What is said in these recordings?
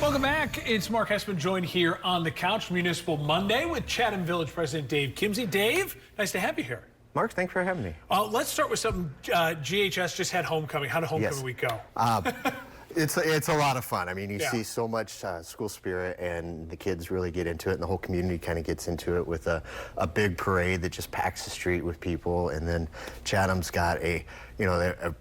Welcome back. It's Mark Hessman joined here on the couch, Municipal Monday, with Chatham Village President Dave Kimsey. Dave, nice to have you here. Mark, thanks for having me. Let's start with something. GHS just had homecoming. How did homecoming week go? It's a lot of fun. I mean, you see so much school spirit, and the kids really get into it, and the whole community kind of gets into it with a big parade that just packs the street with people. And then Chatham's got a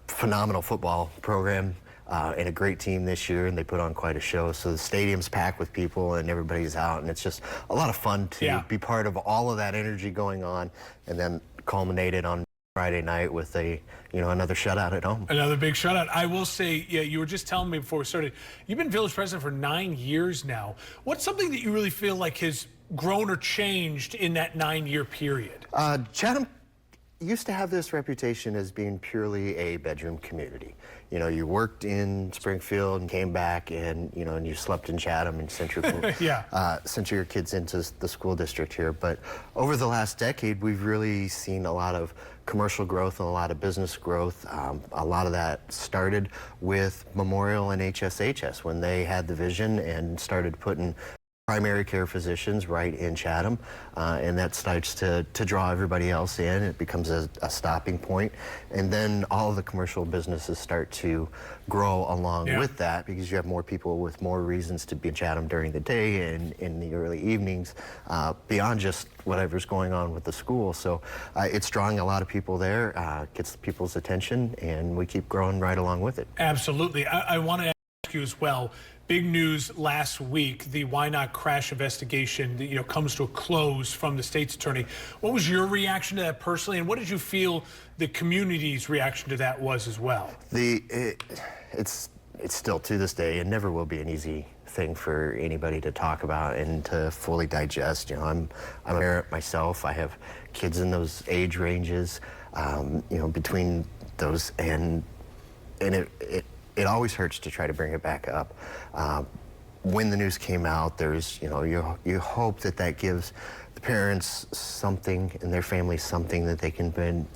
phenomenal football program. And a great team this year, and they put on quite a show. So the stadium's packed with people, and everybody's out, and it's just a lot of fun to be part of all of that energy going on, and then culminated on Friday night with another shutout at home. Another big shutout. I will say, you were just telling me before we started, you've been village president for 9 years now. What's something that you really feel like has grown or changed in that 9-year period? Chatham used to have this reputation as being purely a bedroom community. You know, you worked in Springfield and came back, and you slept in Chatham and sent your kids into the school district here. But over the last decade, we've really seen a lot of commercial growth and a lot of business growth. A lot of that started with Memorial and HSHS when they had the vision and started putting primary care physicians right in Chatham, and that starts to draw everybody else in. It becomes a stopping point, and then all of the commercial businesses start to grow along with that, because you have more people with more reasons to be in Chatham during the day and in the early evenings, beyond just whatever's going on with the school. So it's drawing a lot of people there, gets people's attention, and we keep growing right along with it. Absolutely. I want to ask you as well. Big news last week, the Why Not crash investigation that, comes to a close from the state's attorney. What was your reaction to that personally, and what did you feel the community's reaction to that was as well? It's still, to this day, it never will be an easy thing for anybody to talk about and to fully digest. I'm a parent myself. I have kids in those age ranges, between those, and it always hurts to try to bring it back up. When the news came out, there's, you hope that gives the parents something and their families something that they can bring.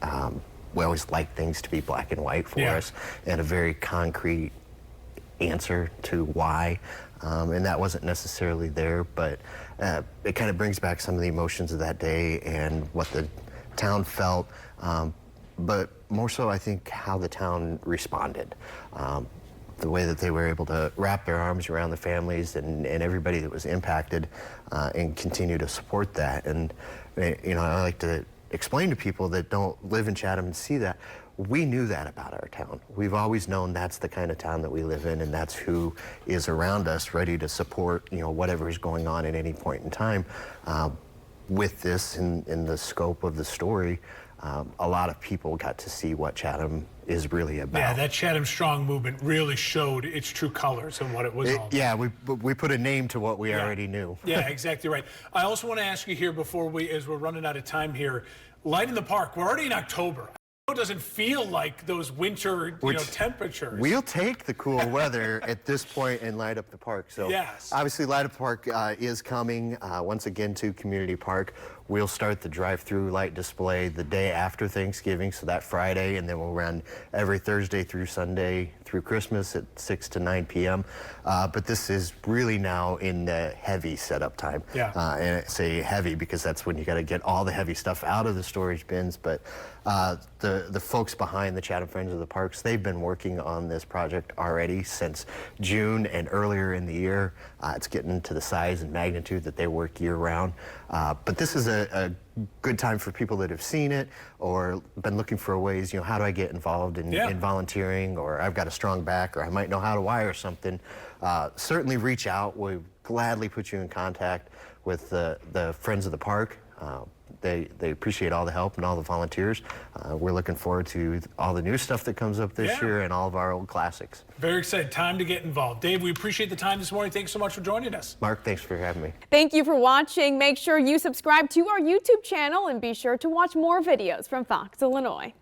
We always like things to be black and white for us, and a very concrete answer to why. And that wasn't necessarily there, but it kind of brings back some of the emotions of that day and what the town felt. But more so, I think, how the town responded. The way that they were able to wrap their arms around the families and everybody that was impacted, and continue to support that. And, I like to explain to people that don't live in Chatham and see that, we knew that about our town. We've always known that's the kind of town that we live in, and that's who is around us, ready to support, whatever is going on at any point in time. With this, in the scope of the story, a lot of people got to see what Chatham is really about. Yeah, that Chatham Strong movement really showed its true colors and what it was all about. Yeah, we put a name to what we already knew. Yeah, exactly right. I also want to ask you here before as we're running out of time here, light in the park. We're already in October. It doesn't feel like those winter temperatures. We'll take the cool weather at this point and light up the park. So obviously Light Up the Park is coming once again to Community Park. We'll start the drive-through light display the day after Thanksgiving, so that Friday, and then we'll run every Thursday through Sunday through Christmas at 6 to 9 p.m. But this is really now in the heavy setup time. And I say heavy because that's when you got to get all the heavy stuff out of the storage bins. But the folks behind the Chatham Friends of the Parks, they've been working on this project already since June and earlier in the year. It's getting to the size and magnitude that they work year-round. But this is a good time for people that have seen it or been looking for ways, how do I get involved in volunteering, or I've got a strong back, or I might know how to wire something. Certainly reach out. We'll gladly put you in contact with the Friends of the Park. They appreciate all the help and all the volunteers. We're looking forward to all the new stuff that comes up this year and all of our old classics. Very excited. Time to get involved. Dave, we appreciate the time this morning. Thanks so much for joining us. Mark, thanks for having me. Thank you for watching. Make sure you subscribe to our YouTube channel and be sure to watch more videos from Fox, Illinois.